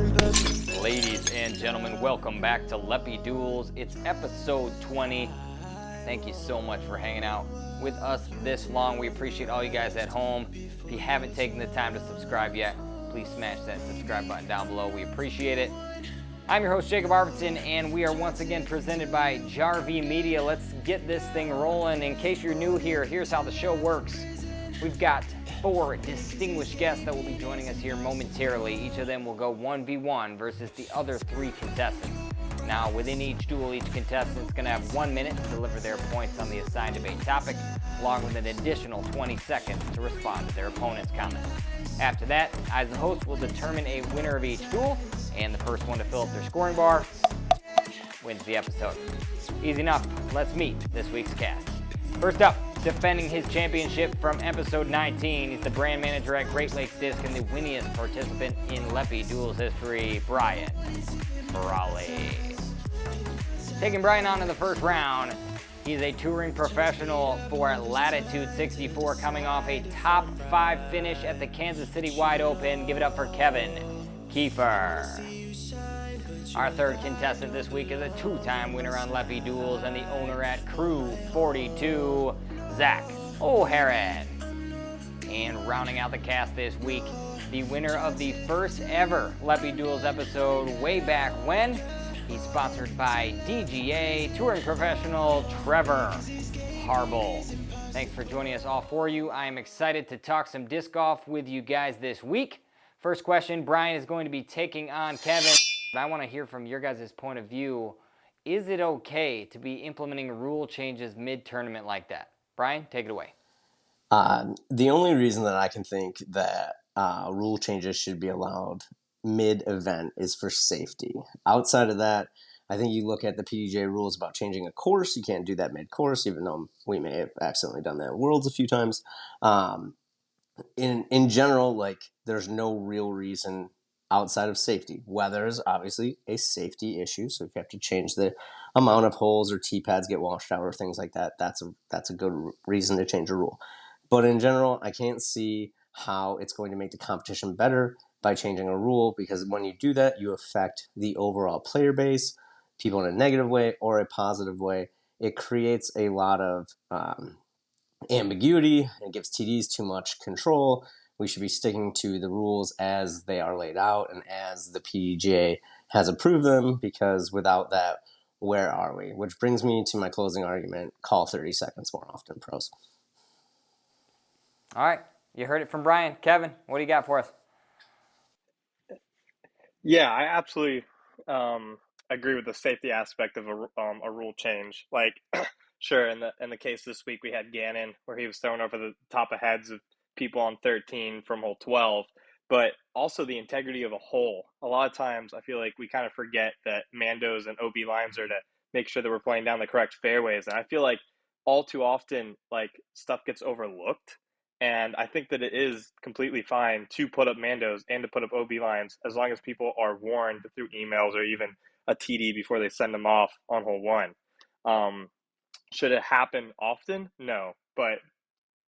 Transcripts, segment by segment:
Ladies and gentlemen, welcome back to Leppy Duels. It's episode 20. Thank you so much for hanging out with us this long. We appreciate all you guys at home. If you haven't taken the time to subscribe yet, please smash that subscribe button down below. We appreciate it. I'm your host, Jacob Arvidson, and we are once again presented by Jarvie Media. Let's get this thing rolling. In case you're new here, here's how the show works. We've got 4 distinguished guests that will be joining us here momentarily. Each of them will go 1v1 versus the other 3 contestants. Now, within each duel, each contestant is going to have 1 minute to deliver their points on the assigned debate topic, along with an additional 20 seconds to respond to their opponent's comments. After that, I, as the host, will determine a winner of each duel, and the first one to fill up their scoring bar wins the episode. Easy enough. Let's meet this week's cast. First up, defending his championship from episode 19, he's the brand manager at Great Lakes Disc and the winningest participant in Leppy Duels history, Brian Frawley. Taking Brian on in the first round, he's a touring professional for Latitude 64, coming off a top 5 finish at the Kansas City Wide Open. Give it up for Kevin Kiefer. Our third contestant this week is a 2-time winner on Leppy Duels and the owner at Crew 42, Zac O'Heran. And rounding out the cast this week, the winner of the first ever Leppy Duels episode way back when. He's sponsored by DGA, touring professional Trevor Harbolt. Thanks for joining us, all 4 of you. I am excited to talk some disc golf with you guys this week. First question, Brian is going to be taking on Kevin. I want to hear from your guys' point of view. Is it okay to be implementing rule changes mid-tournament like that? Brian, take it away. The only reason that I can think that rule changes should be allowed mid-event is for safety. Outside of that, I think you look at the PDJ rules about changing a course. You can't do that mid-course, even though we may have accidentally done that in Worlds a few times. In general, like, there's no real reason outside of safety. Weather is obviously a safety issue, so if you have to change the amount of holes or tee pads get washed out or things like that, that's a good reason to change a rule. But in general, I can't see how it's going to make the competition better by changing a rule, because when you do that, you affect the overall player base, people in a negative way or a positive way. It creates a lot of ambiguity and gives TDs too much control. We should be sticking to the rules as they are laid out and as the PDGA has approved them, because without that, where are we? Which brings me to my closing argument: call 30 seconds more often, pros. All right, you heard it from Brian. Kevin, what do you got for us? Yeah, I absolutely agree with the safety aspect of a rule change. Like, sure, in the case this week, we had Gannon, where he was thrown over the top of heads of people on 13 from hole 12, but also the integrity of a hole. A lot of times, I feel like we kind of forget that Mandos and OB lines are to make sure that we're playing down the correct fairways, and I feel like all too often, like, stuff gets overlooked. And I think that it is completely fine to put up Mandos and to put up OB lines as long as people are warned through emails or even a TD before they send them off on hole 1. Should it happen often? No. But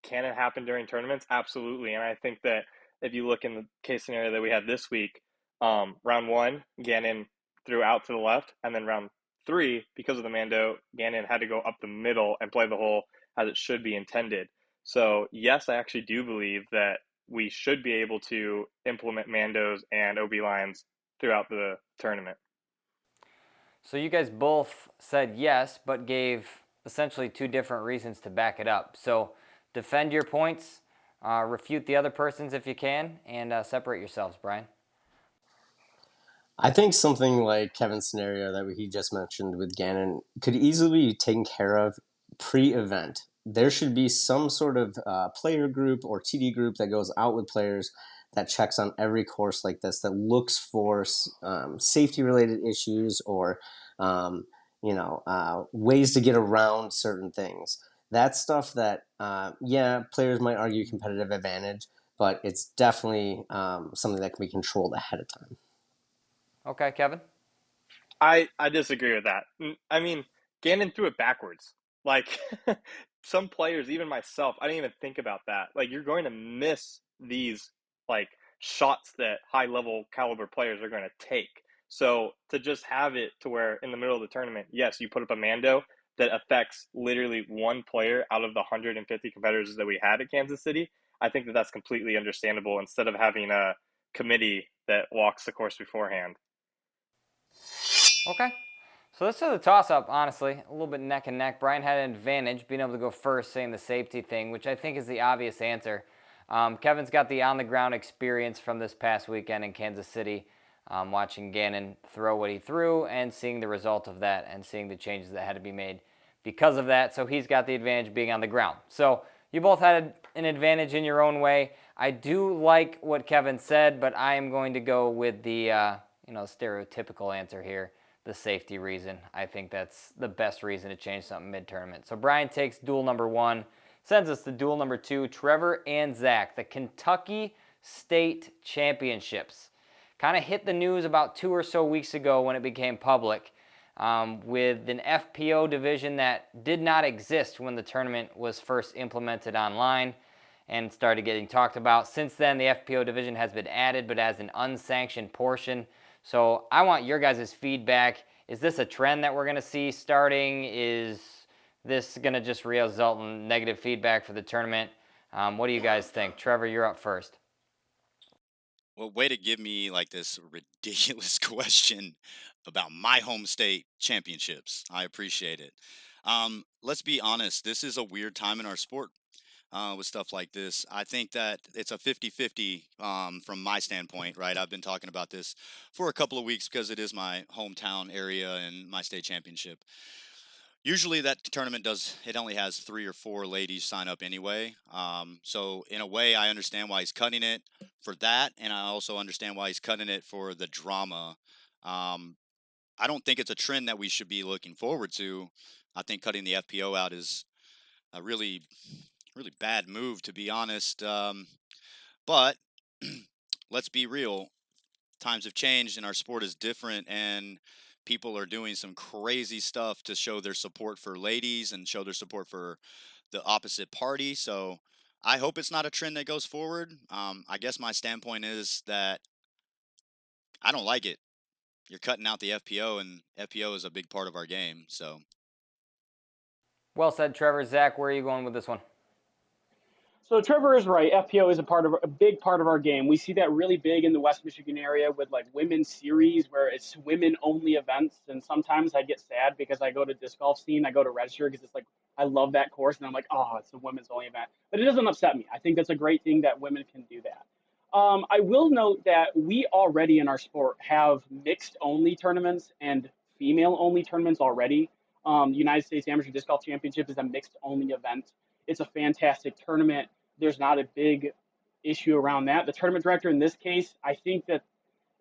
can it happen during tournaments? Absolutely. And I think that if you look in the case scenario that we had this week, round 1, Gannon threw out to the left, and then round 3, because of the Mando, Gannon had to go up the middle and play the hole as it should be intended. So, yes, I actually do believe that we should be able to implement Mandos and OB lines throughout the tournament. So you guys both said yes, but gave essentially 2 different reasons to back it up. So defend your points, refute the other person's if you can, and separate yourselves, Brian. I think something like Kevin's scenario that he just mentioned with Gannon could easily be taken care of pre-event. There should be some sort of player group or TD group that goes out with players that checks on every course like this, that looks for safety-related issues or ways to get around certain things. That's stuff that, players might argue competitive advantage, but it's definitely something that can be controlled ahead of time. Okay, Kevin? I disagree with that. I mean, Gannon threw it backwards. Like, some players, even myself, I didn't even think about that. Like, you're going to miss these, like, shots that high level caliber players are going to take. So to just have it to where in the middle of the tournament, yes, you put up a Mando that affects literally one player out of the 150 competitors that we had at Kansas City, I think that that's completely understandable instead of having a committee that walks the course beforehand. Okay. So this is a toss-up, honestly, a little bit neck and neck. Brian had an advantage being able to go first, saying the safety thing, which I think is the obvious answer. Kevin's got the on-the-ground experience from this past weekend in Kansas City, watching Gannon throw what he threw and seeing the result of that and seeing the changes that had to be made because of that. So he's got the advantage being on the ground. So you both had an advantage in your own way. I do like what Kevin said, but I am going to go with the stereotypical answer here, the safety reason. I think that's the best reason to change something mid-tournament. So Brian takes duel number 1, sends us to duel number 2, Trevor and Zac, the Kentucky State Championships. Kind of hit the news about 2 or so weeks ago when it became public, with an FPO division that did not exist when the tournament was first implemented online and started getting talked about. Since then, the FPO division has been added, but as an unsanctioned portion. So I want your guys' feedback. Is this a trend that we're going to see starting? Is this going to just result in negative feedback for the tournament? What do you guys think? Trevor, you're up first. Well, way to give me like this ridiculous question about my home state championships. I appreciate it. Let's be honest, this is a weird time in our sport with stuff like this. I think that it's a 50-50 from my standpoint, right? I've been talking about this for a couple of weeks because it is my hometown area and my state championship. Usually that tournament it only has 3 or 4 ladies sign up anyway. So in a way, I understand why he's cutting it for that, and I also understand why he's cutting it for the drama. I don't think it's a trend that we should be looking forward to. I think cutting the FPO out is a really, really bad move, to be honest. But let's be real. Times have changed and our sport is different, and people are doing some crazy stuff to show their support for ladies and show their support for the opposite party. So I hope it's not a trend that goes forward. I guess my standpoint is that I don't like it. You're cutting out the FPO, and FPO is a big part of our game. So Well said, Trevor. Zac, where are you going with this one? So Trevor is right. FPO is a big part of our game. We see that really big in the West Michigan area with like women's series where it's women only events. And sometimes I get sad because I go to disc golf scene, I go to register because it's like I love that course and I'm like, oh, it's a women's only event. But it doesn't upset me. I think that's a great thing that women can do that. I will note that we already in our sport have mixed only tournaments and female only tournaments already. The United States Amateur Disc Golf Championship is a mixed only event. It's a fantastic tournament. There's not a big issue around that. The tournament director in this case, I think that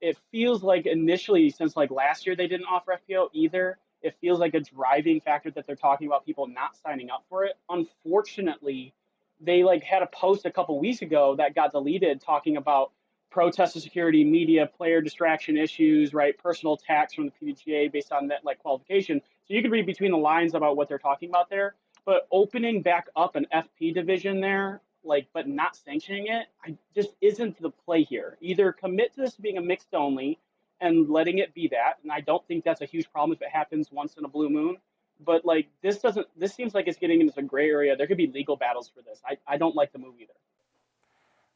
it feels like initially, since like last year they didn't offer FPO either, it feels like a driving factor that they're talking about people not signing up for it. Unfortunately, they like had a post a couple weeks ago that got deleted talking about protest of security, media, player distraction issues, right? Personal attacks from the PDGA based on that like qualification. So you could read between the lines about what they're talking about there. But opening back up an FP division there, like, but not sanctioning it, I just isn't the play here. Either commit to this being a mixed only and letting it be that, and I don't think that's a huge problem if it happens once in a blue moon. But like this seems like it's getting into a gray area. There could be legal battles for this. I don't like the move either.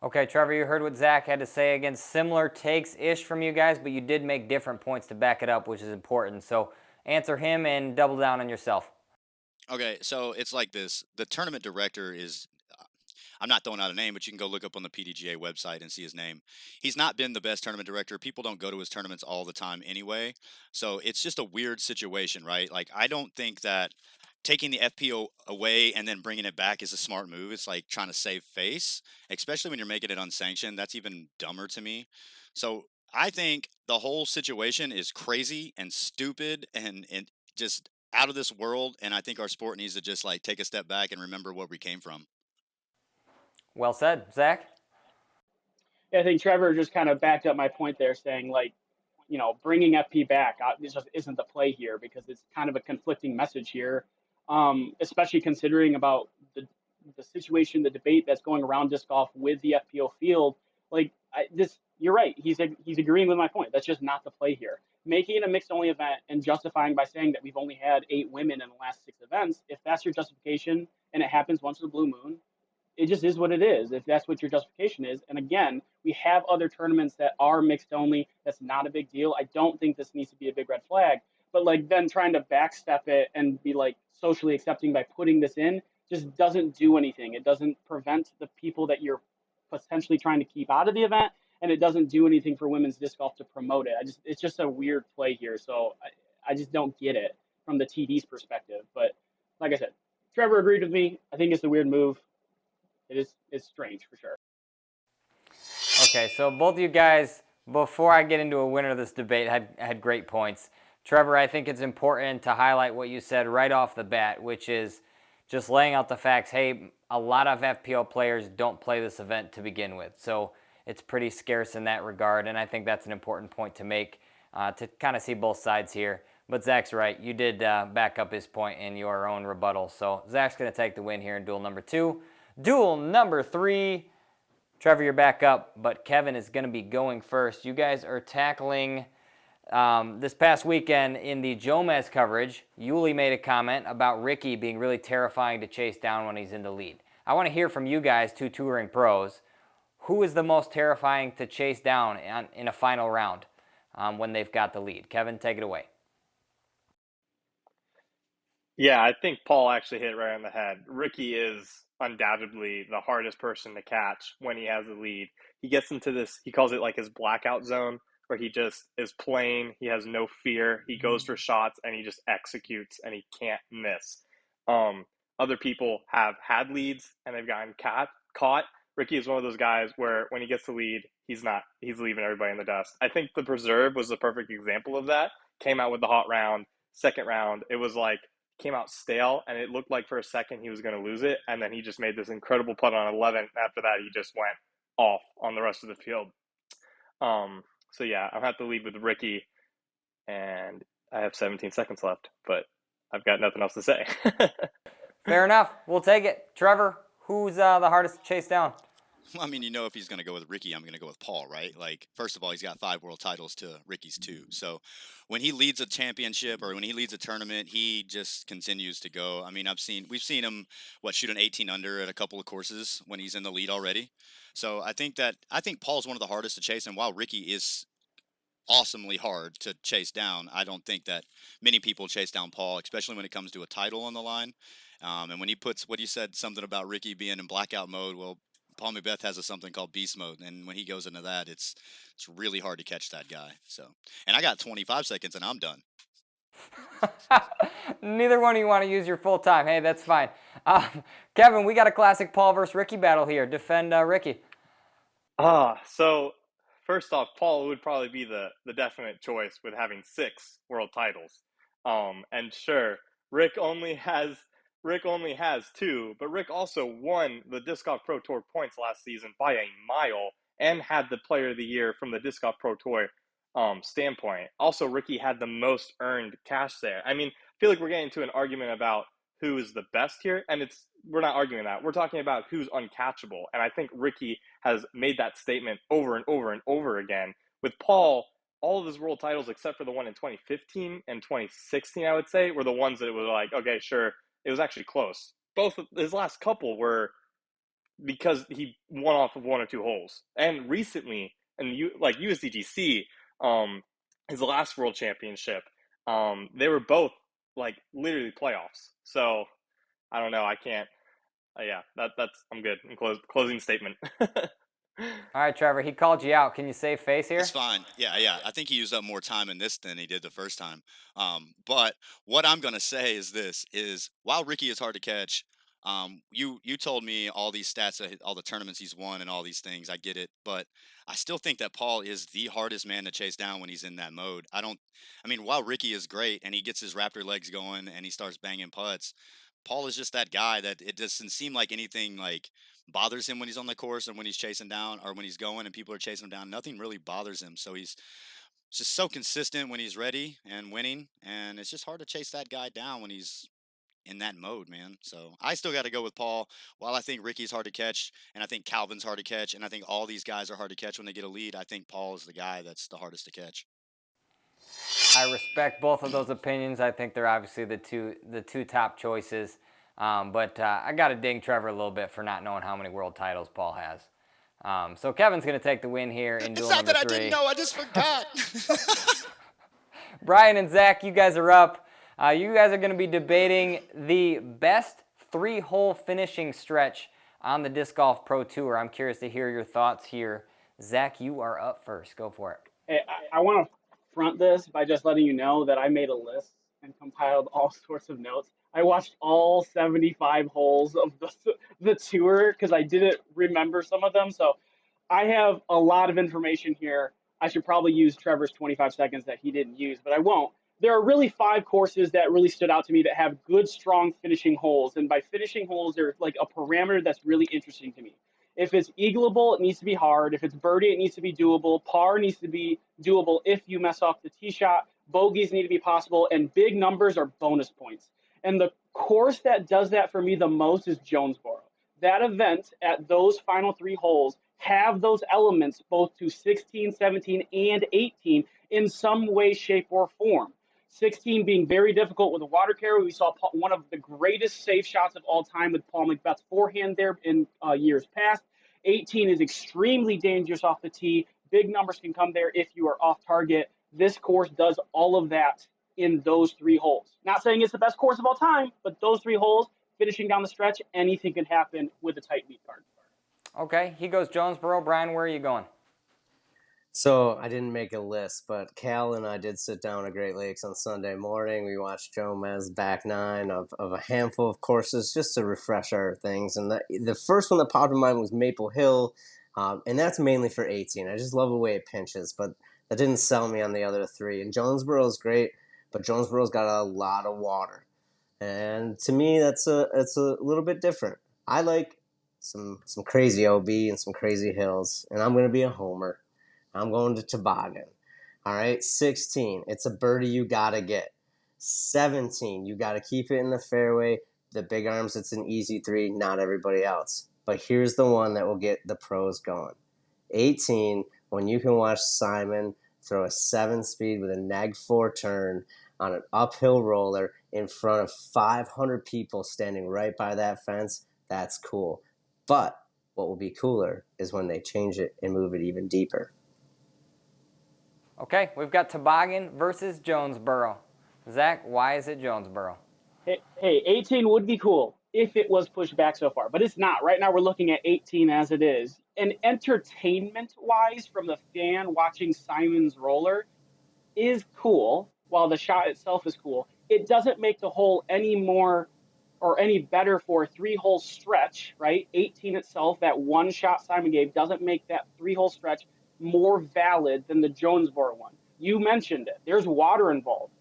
Okay, Trevor, you heard what Zac had to say. Again, similar takes-ish from you guys, but you did make different points to back it up, which is important. So answer him and double down on yourself. okay, so it's like this. The tournament director is I'm not throwing out a name, but you can go look up on the PDGA website and see his name. He's not been the best tournament director. People don't go to his tournaments all the time anyway. So it's just a weird situation, right? Like, I don't think that taking the FPO away and then bringing it back is a smart move. It's like trying to save face, especially when you're making it unsanctioned. That's even dumber to me. So I think the whole situation is crazy and stupid and just out of this world. And I think our sport needs to just like take a step back and remember where we came from. Well said. Zac? Yeah, I think Trevor just kind of backed up my point there, saying like, bringing FP back this just isn't the play here because it's kind of a conflicting message here, especially considering about the situation, the debate that's going around disc golf with the FPO field. Like, You're right. He's agreeing with my point. That's just not the play here. Making it a mixed only event and justifying by saying that we've only had 8 women in the last 6 events, if that's your justification and it happens once in a blue moon, it just is what it is. If that's what your justification is, and again, we have other tournaments that are mixed only. That's not a big deal. I don't think this needs to be a big red flag. But like then trying to backstep it and be like socially accepting by putting this in just doesn't do anything. It doesn't prevent the people that you're potentially trying to keep out of the event, and it doesn't do anything for women's disc golf to promote it. It's just a weird play here. So I just don't get it from the TD's perspective. But like I said, Trevor agreed with me. I think it's a weird move. It's strange for sure. Okay, so both of you guys, before I get into a winner of this debate, had great points. Trevor, I think it's important to highlight what you said right off the bat, which is just laying out the facts. Hey, a lot of FPO players don't play this event to begin with, so it's pretty scarce in that regard, and I think that's an important point to make to kind of see both sides here. But Zach's right. You did back up his point in your own rebuttal, so Zach's going to take the win here in duel number 2. Duel number 3. Trevor, you're back up, but Kevin is going to be going first. You guys are tackling this past weekend in the Jomez coverage. Yuli made a comment about Ricky being really terrifying to chase down when he's in the lead. I want to hear from you guys, 2 touring pros. Who is the most terrifying to chase down in a final round when they've got the lead? Kevin, take it away. Yeah, I think Paul actually hit it right on the head. Ricky is undoubtedly the hardest person to catch when he has the lead. He gets into this, he calls it like his blackout zone, where he just is playing. He has no fear. He goes for shots and he just executes and he can't miss. Other people have had leads and they've gotten caught. Ricky is one of those guys where when he gets the lead, he's leaving everybody in the dust. I think the Preserve was the perfect example of that. Came out with the hot round, second round. It was like, came out stale, and it looked like for a second he was going to lose it, and then he just made this incredible putt on 11. After that, he just went off on the rest of the field. So yeah, I'll have to lead with Ricky, and I have 17 seconds left, but I've got nothing else to say. Fair enough. We'll take it. Trevor, who's the hardest to chase down? Well, I mean, you know, if he's going to go with Ricky, I'm going to go with Paul, right? Like, first of all, he's got 5 world titles to Ricky's 2. So when he leads a championship or when he leads a tournament, he just continues to go. I mean, we've seen him, shoot an 18 under at a couple of courses when he's in the lead already. So I think Paul's one of the hardest to chase. And while Ricky is awesomely hard to chase down, I don't think that many people chase down Paul, especially when it comes to a title on the line. And when he puts what you said, something about Ricky being in blackout mode, well, Paul Macbeth has something called beast mode, and when he goes into that, it's really hard to catch that guy. So, and I got 25 seconds, and I'm done. Neither one of you want to use your full time. Hey, that's fine. Kevin, we got a classic Paul versus Ricky battle here. Defend Ricky. So first off, Paul would probably be the definite choice with having 6 world titles. And sure, Rick only has 2, but Rick also won the Disc Golf Pro Tour points last season by a mile and had the Player of the Year from the Disc Golf Pro Tour standpoint. Also, Ricky had the most earned cash there. I mean, I feel like we're getting into an argument about who is the best here, and we're not arguing that. We're talking about who's uncatchable, and I think Ricky has made that statement over and over and over again. With Paul, all of his world titles except for the one in 2015 and 2016, I would say, were the ones that it was like, okay, sure, it was actually close. Both of his last couple were because he won off of 1 or 2 holes. And recently, like USDGC, his last world championship, they were both like literally playoffs. So I don't know. I can't. Yeah, I'm good. Closing statement. All right, Trevor, he called you out. Can you save face here? It's fine. Yeah. I think he used up more time in this than he did the first time. But what I'm going to say is this, is while Ricky is hard to catch, you told me all these stats, all the tournaments he's won and all these things. I get it. But I still think that Paul is the hardest man to chase down when he's in that mode. While Ricky is great and he gets his raptor legs going and he starts banging putts, Paul is just that guy that it doesn't seem like anything like bothers him when he's on the course and when he's chasing down or when he's going and people are chasing him down. Nothing really bothers him. So he's just so consistent when he's ready and winning. And it's just hard to chase that guy down when he's in that mode, man. So I still got to go with Paul. While I think Ricky's hard to catch, and I think Calvin's hard to catch, and I think all these guys are hard to catch when they get a lead, I think Paul is the guy that's the hardest to catch. I respect both of those opinions. I think they're obviously the two top choices. But I got to ding Trevor a little bit for not knowing how many world titles Paul has. So Kevin's going to take the win here in duel number 3. It's not that I didn't know. I just forgot. Brian and Zach, you guys are up. You guys are going to be debating the best 3-hole finishing stretch on the Disc Golf Pro Tour. I'm curious to hear your thoughts here. Zach, you are up first. Go for it. Hey, I want to front this by just letting you know that I made a list and compiled all sorts of notes. I watched all 75 holes of the tour because I didn't remember some of them. So I have a lot of information here. I should probably use Trevor's 25 seconds that he didn't use, but I won't. There are really 5 courses that really stood out to me that have good, strong finishing holes. And by finishing holes, there's like a parameter that's really interesting to me. If it's eagleable, it needs to be hard. If it's birdie, it needs to be doable. Par needs to be doable if you mess up the tee shot. Bogeys need to be possible, and big numbers are bonus points. And the course that does that for me the most is Jonesboro. That event at those final 3 holes have those elements both to 16, 17, and 18 in some way, shape, or form. 16 being very difficult with a water carrier. We saw one of the greatest save shots of all time with Paul McBeth's forehand there in years past. 18 is extremely dangerous off the tee. Big numbers can come there if you are off target. This course does all of that in those 3 holes. Not saying it's the best course of all time, but those 3 holes, finishing down the stretch, anything can happen with a tight lead card. Okay, he goes Jonesboro. Brian, where are you going? So I didn't make a list, but Cal and I did sit down at Great Lakes on Sunday morning. We watched Joe Mez back 9 of a handful of courses just to refresh our things. And the first one that popped in mind was Maple Hill, and that's mainly for 18. I just love the way it pinches, but that didn't sell me on the other 3. And Jonesboro is great, but Jonesboro's got a lot of water. And to me, it's a little bit different. I like some crazy OB and some crazy hills, and I'm going to be a homer. I'm going to Toboggan. All right, 16, it's a birdie you got to get. 17, you got to keep it in the fairway. The big arms, it's an easy 3, not everybody else. But here's the one that will get the pros going. 18, when you can watch Simon throw a 7-speed with a neg 4 turn on an uphill roller in front of 500 people standing right by that fence, that's cool. But what will be cooler is when they change it and move it even deeper. Okay, we've got Toboggan versus Jonesboro. Zach, why is it Jonesboro? Hey, 18 would be cool if it was pushed back so far, but it's not. Right now, we're looking at 18 as it is. And entertainment-wise, from the fan watching Simon's roller, is cool, while the shot itself is cool. It doesn't make the hole any more or any better for a 3-hole stretch, right? 18 itself, that one shot Simon gave, doesn't make that 3-hole stretch more valid than the Jonesboro one. You mentioned it. There's water involved.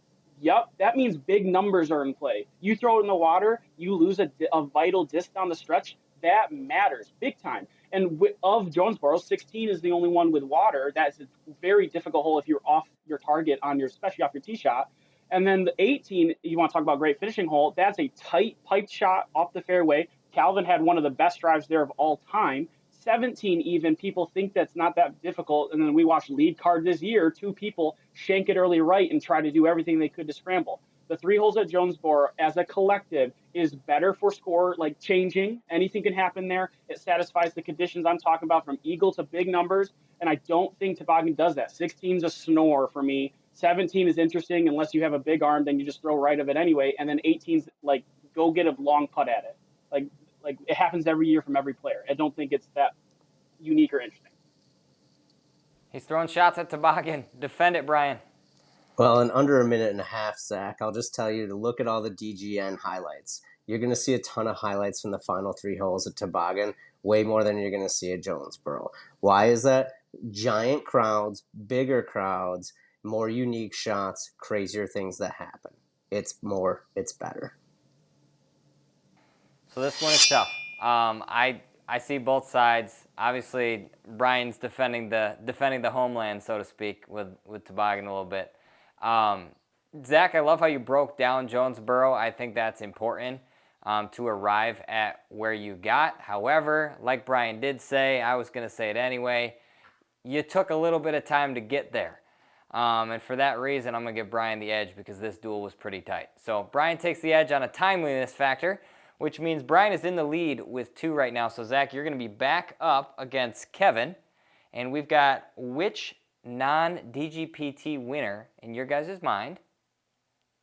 Yep, that means big numbers are in play. You throw it in the water, you lose a vital disc down the stretch. That matters big time. And of Jonesboro, 16 is the only one with water. That's a very difficult hole if you're off your target on your, especially off your tee shot. And then the 18, you want to talk about great finishing hole. That's a tight piped shot off the fairway. Calvin had one of the best drives there of all time. 17 even, people think that's not that difficult. And then we watched lead card this year, 2 people shank it early right and try to do everything they could to scramble. The 3 holes at Jonesboro as a collective is better for score, like changing. Anything can happen there. It satisfies the conditions I'm talking about from eagle to big numbers. And I don't think Toboggan does that. 16 is a snore for me. 17 is interesting. Unless you have a big arm, then you just throw right of it anyway. And then 18's like, go get a long putt at it. Like it happens every year from every player. I don't think it's that unique or interesting. He's throwing shots at Toboggan. Defend it, Brian. Well, in under a minute and a half, Zach, I'll just tell you to look at all the DGN highlights. You're going to see a ton of highlights from the final 3 holes at Toboggan, way more than you're going to see at Jonesboro. Why is that? Giant crowds, bigger crowds, more unique shots, crazier things that happen. It's better. So this one is tough. I see both sides. Obviously, Brian's defending the homeland, so to speak, with Toboggan a little bit. Zach, I love how you broke down Jonesboro. I think that's important to arrive at where you got. However, like Brian did say, I was going to say it anyway, you took a little bit of time to get there. And for that reason, I'm going to give Brian the edge because this duel was pretty tight. So Brian takes the edge on a timeliness factor, which means Brian is in the lead with 2 right now. So Zach, you're going to be back up against Kevin. And we've got which non-DGPT winner, in your guys' mind,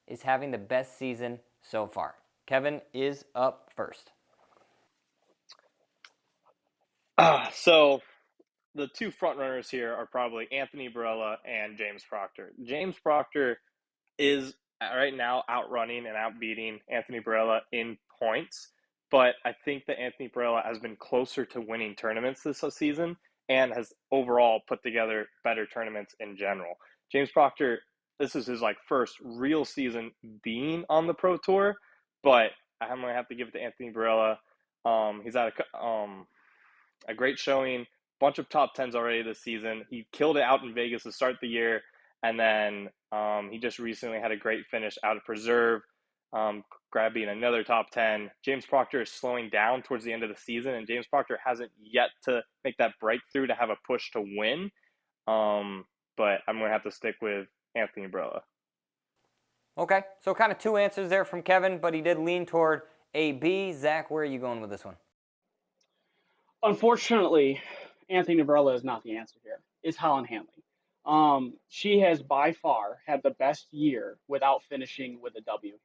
is having the best season so far? Kevin is up first. So the 2 front runners here are probably Anthony Barella and James Proctor. James Proctor is right now outrunning and outbeating Anthony Barella in points, but I think that Anthony Barella has been closer to winning tournaments this season and has overall put together better tournaments in general. James Proctor, this is his first real season being on the Pro Tour, but I'm gonna have to give it to Anthony Barella. He's had a great showing, bunch of top 10s already this season. He killed it out in Vegas to start the year, and then he just recently had a great finish out of Preserve, grabbing another top 10. James Proctor is slowing down towards the end of the season, and James Proctor hasn't yet to make that breakthrough to have a push to win. But I'm going to have to stick with Anthony Barella. Okay, so kind of 2 answers there from Kevin, but he did lean toward AB. Zach, where are you going with this one? Unfortunately, Anthony Barella is not the answer here. It's Holland Hanley. She has by far had the best year without finishing with a W here.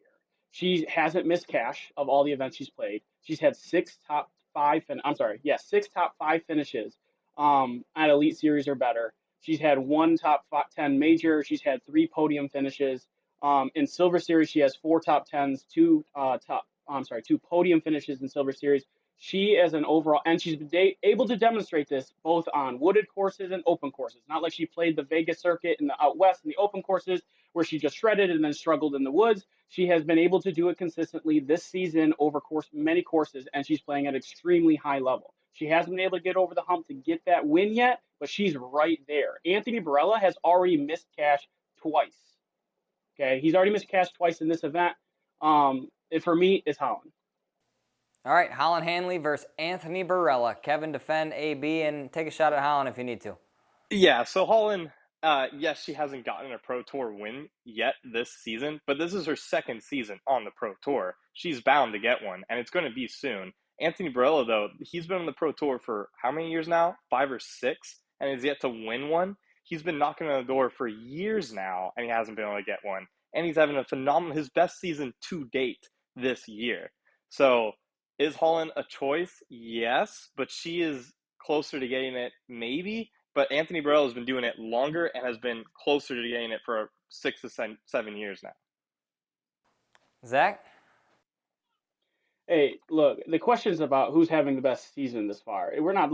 She hasn't missed cash of all the events she's played. She's had 6 top 5 6 top 5 finishes at Elite Series or better. She's had 1 top 10 major. She's had 3 podium finishes. In Silver Series, she has 4 top 10s, 2 2 podium finishes in Silver Series. She as an overall, and she's been able to demonstrate this both on wooded courses and open courses. Not like she played the Vegas circuit in the out west in the open courses where she just shredded and then struggled in the woods. She has been able to do it consistently this season over many courses, and she's playing at extremely high level. She hasn't been able to get over the hump to get that win yet, but she's right there. Anthony Barella has already missed cash twice. Okay, he's already missed cash twice in this event. And for me, it's Holland. All right, Holland Hanley versus Anthony Barella. Kevin, defend AB and take a shot at Holland if you need to. Yeah, so Holland, yes, she hasn't gotten a Pro Tour win yet this season, but this is her 2nd season on the Pro Tour. She's bound to get one, and it's going to be soon. Anthony Barella, though, he's been on the Pro Tour for how many years now? 5 or 6, and has yet to win one. He's been knocking on the door for years now, and he hasn't been able to get one. And he's having his best season to date this year. So is Holland a choice? Yes, but she is closer to getting it, maybe. But Anthony Barella has been doing it longer and has been closer to getting it for 6 to 7 years now. Zach? Hey, look, the question is about who's having the best season this far. We're not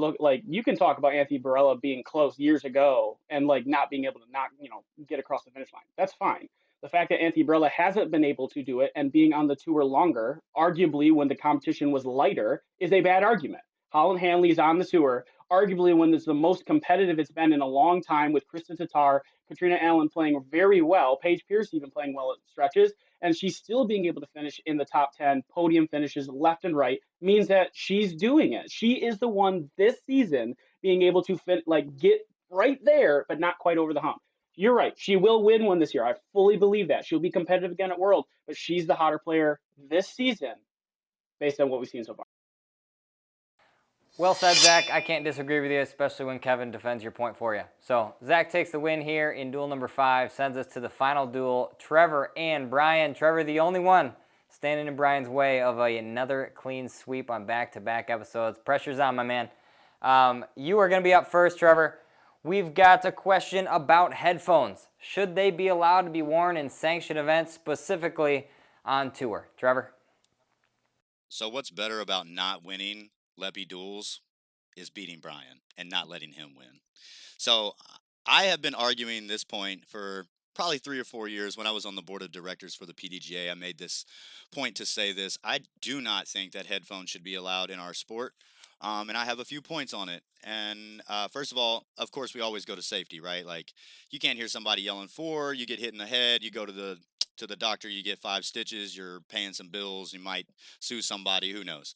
you can talk about Anthony Barella being close years ago and not being able to get across the finish line. That's fine. The fact that Anthony Barella hasn't been able to do it and being on the tour longer, arguably when the competition was lighter, is a bad argument. Holland Hanley is on the tour, arguably when it's the most competitive it's been in a long time, with Kristen Tatar, Katrina Allen playing very well, Paige Pierce even playing well at stretches, and she's still being able to finish in the top 10 podium finishes left and right, means that she's doing it. She is the one this season being able to get right there, but not quite over the hump. You're right. She will win one this year. I fully believe that. She'll be competitive again at World, but she's the hotter player this season based on what we've seen so far. Well said, Zach. I can't disagree with you, especially when Kevin defends your point for you. So Zach takes the win here in duel number 5, sends us to the final duel, Trevor and Brian. Trevor, the only one standing in Brian's way of another clean sweep on back-to-back episodes. Pressure's on, my man. You are going to be up first, Trevor. We've got a question about headphones. Should they be allowed to be worn in sanctioned events, specifically on tour? Trevor? So what's better about not winning Leppy Duels is beating Brian and not letting him win. So I have been arguing this point for probably 3 or 4 years. When I was on the board of directors for the PDGA, I made this point to say this. I do not think that headphones should be allowed in our sport. And I have a few points on it. And first of all, of course, we always go to safety, right? Like, you can't hear somebody yelling 4, you get hit in the head, you go to the to the doctor, you get 5 stitches, you're paying some bills, you might sue somebody, who knows.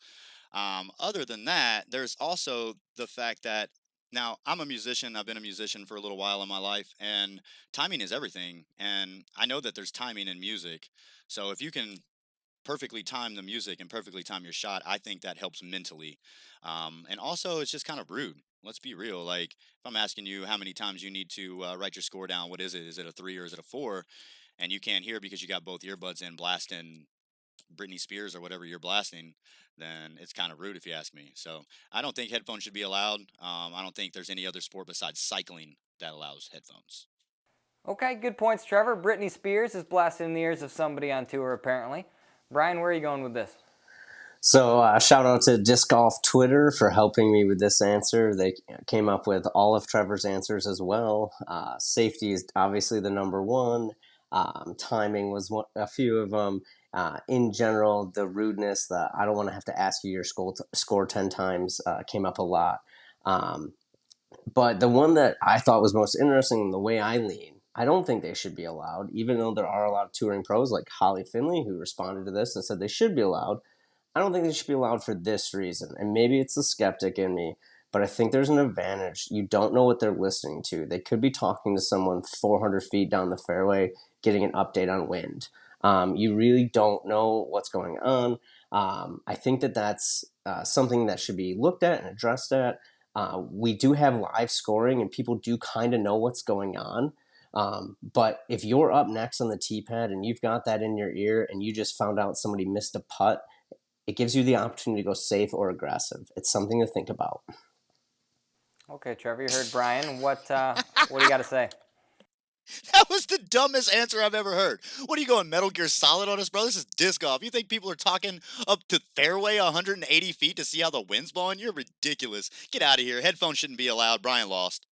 Other than that, there's also the fact that now I'm a musician. I've been a musician for a little while in my life, and timing is everything. And I know that there's timing in music. So if you can perfectly time the music and perfectly time your shot, I think that helps mentally. And also, it's just kind of rude. Let's be real. Like, if I'm asking you how many times you need to write your score down, what is it? Is it a 3 or is it a 4? And you can't hear because you got both earbuds in blasting Britney Spears or whatever you're blasting, then it's kind of rude if you ask me. So I don't think headphones should be allowed. I don't think there's any other sport besides cycling that allows headphones. Okay, good points, Trevor. Britney Spears is blasting in the ears of somebody on tour, apparently. Brian, where are you going with this? So shout out to Disc Golf Twitter for helping me with this answer. They came up with all of Trevor's answers as well. Safety is obviously the number one. Timing was a few of them. In general, the rudeness, the I don't want to have to ask you your score 10 times came up a lot. But the one that I thought was most interesting, the way I lean, I don't think they should be allowed, even though there are a lot of touring pros like Holly Finley who responded to this and said they should be allowed. I don't think they should be allowed for this reason. And maybe it's the skeptic in me, but I think there's an advantage. You don't know what they're listening to. They could be talking to someone 400 feet down the fairway, getting an update on wind. You really don't know what's going on. I think that's something that should be looked at and addressed at. We do have live scoring, and people do kind of know what's going on. But if you're up next on the tee pad and you've got that in your ear and you just found out somebody missed a putt, it gives you the opportunity to go safe or aggressive. It's something to think about. Okay, Trevor, you heard Brian. What do you got to say? That was the dumbest answer I've ever heard. What are you going Metal Gear Solid on us, bro? This is disc golf. You think people are talking up to fairway 180 feet to see how the wind's blowing? You're ridiculous. Get out of here. Headphones shouldn't be allowed. Brian lost.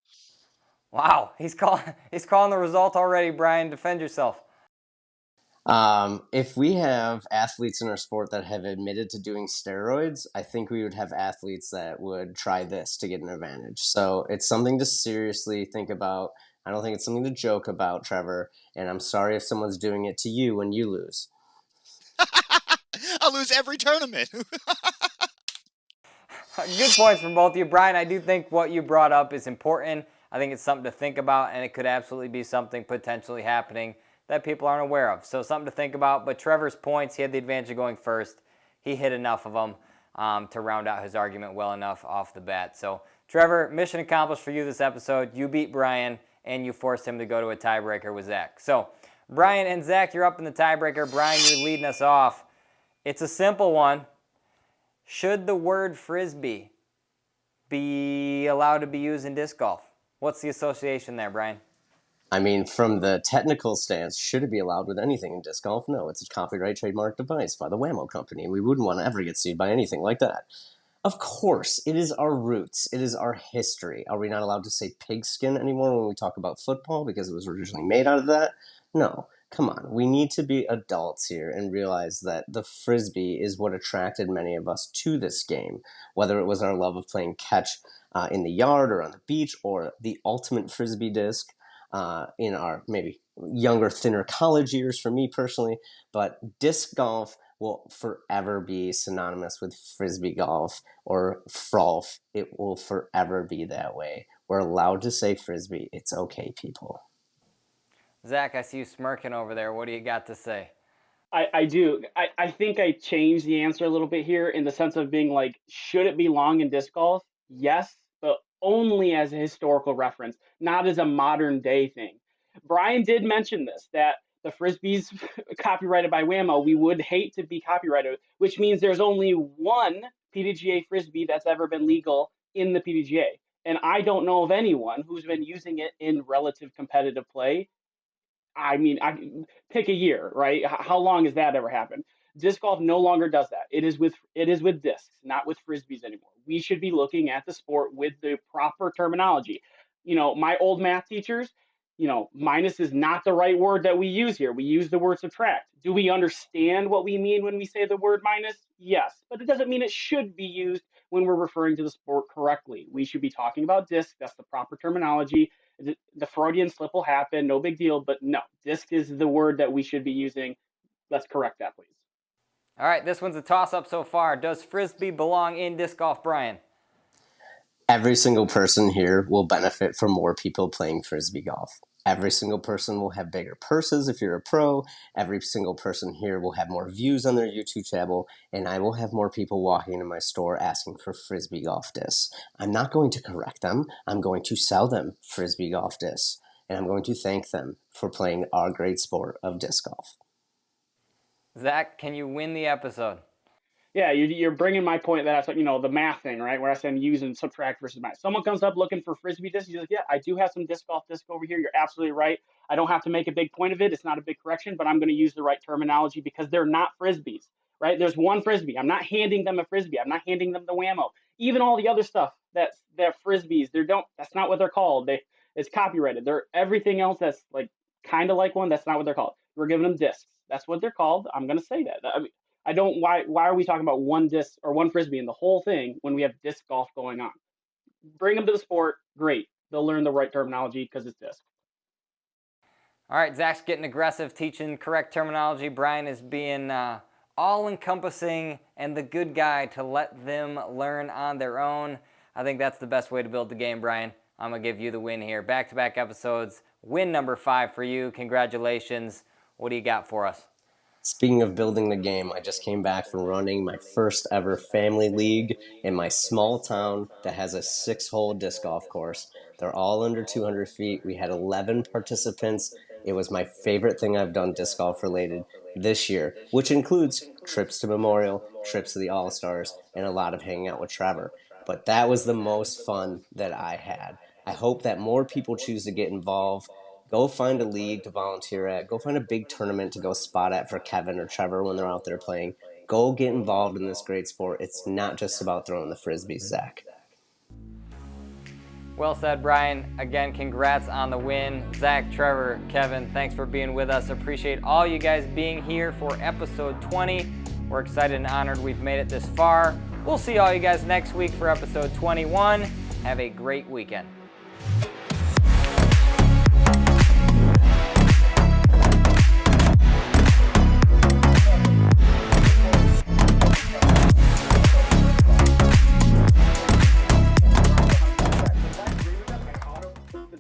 Wow, he's calling the result already, Brian. Defend yourself. If we have athletes in our sport that have admitted to doing steroids, I think we would have athletes that would try this to get an advantage. So it's something to seriously think about. I don't think it's something to joke about, Trevor. And I'm sorry if someone's doing it to you when you lose. I lose every tournament. Good points from both of you. Brian, I do think what you brought up is important. I think it's something to think about, and it could absolutely be something potentially happening that people aren't aware of. So something to think about. But Trevor's points, he had the advantage of going first. He hit enough of them to round out his argument well enough off the bat. So Trevor, mission accomplished for you this episode. You beat Brian, and you forced him to go to a tiebreaker with Zach. So Brian and Zach, you're up in the tiebreaker. Brian, you're leading us off. It's a simple one. Should the word Frisbee be allowed to be used in disc golf? What's the association there, Brian? I mean, from the technical stance, should it be allowed with anything in disc golf? No, it's a copyright trademark device by the Whammo company. We wouldn't want to ever get sued by anything like that. Of course, it is our roots. It is our history. Are we not allowed to say pigskin anymore when we talk about football because it was originally made out of that? No. Come on. We need to be adults here and realize that the Frisbee is what attracted many of us to this game, whether it was our love of playing catch in the yard or on the beach or the ultimate Frisbee disc in our maybe younger, thinner college years for me personally. But disc golf will forever be synonymous with Frisbee golf or frolf. It will forever be that way. We're allowed to say Frisbee. It's okay, people. Zach, I see you smirking over there. What do you got to say? I do. I think I changed the answer a little bit here in the sense of being like, should it belong in disc golf? Yes, but only as a historical reference, not as a modern day thing. Brian did mention this, that the Frisbee's copyrighted by Whammo. We would hate to be copyrighted, which means there's only one PDGA Frisbee that's ever been legal in the PDGA. And I don't know of anyone who's been using it in relative competitive play. I mean, I pick a year, right? How long has that ever happened? Disc golf no longer does that. It is with discs, not with Frisbees anymore. We should be looking at the sport with the proper terminology. My old math teachers, minus is not the right word that we use here. We use the word subtract. Do we understand what we mean when we say the word minus? Yes, but it doesn't mean it should be used when we're referring to the sport correctly. We should be talking about disc. That's the proper terminology. The Freudian slip will happen, no big deal, but no, disc is the word that we should be using. Let's correct that, please. All right, this one's a toss-up so far. Does Frisbee belong in disc golf, Brian? Every single person here will benefit from more people playing Frisbee golf. Every single person will have bigger purses if you're a pro. Every single person here will have more views on their YouTube channel, and I will have more people walking into my store asking for Frisbee golf discs. I'm not going to correct them. I'm going to sell them Frisbee golf discs, and I'm going to thank them for playing our great sport of disc golf. Zach, can you win the episode? Yeah, you're bringing my point that I, the math thing, right? Where I said use and subtract versus math. Someone comes up looking for Frisbee discs. He's like, yeah, I do have some disc golf disc over here. You're absolutely right. I don't have to make a big point of it. It's not a big correction, but I'm going to use the right terminology because they're not Frisbees, right? There's one Frisbee. I'm not handing them a Frisbee. I'm not handing them the whammo. Even all the other stuff that Frisbees, that's not what they're called. It's copyrighted. They're everything else that's like kind of like one. That's not what they're called. We're giving them discs. That's what they're called. I'm going to say that. I mean, why are we talking about one disc or one Frisbee in the whole thing when we have disc golf going on? Bring them to the sport. Great. They'll learn the right terminology because it's disc. All right, Zach's getting aggressive, teaching correct terminology. Brian is being all-encompassing and the good guy to let them learn on their own. I think that's the best way to build the game, Brian. I'm going to give you the win here. Back-to-back episodes. Win number 5 for you. Congratulations. What do you got for us? Speaking of building the game, I just came back from running my first ever family league in my small town that has a 6-hole disc golf course. They're all under 200 feet. We had 11 participants. It was my favorite thing I've done disc golf related this year, which includes trips to Memorial, trips to the All-Stars, and a lot of hanging out with Trevor. But that was the most fun that I had. I hope that more people choose to get involved. Go find a league to volunteer at. Go find a big tournament to go spot at for Kevin or Trevor when they're out there playing. Go get involved in this great sport. It's not just about throwing the Frisbees, Zach. Well said, Brian. Again, congrats on the win. Zach, Trevor, Kevin, thanks for being with us. Appreciate all you guys being here for episode 20. We're excited and honored we've made it this far. We'll see all you guys next week for episode 21. Have a great weekend.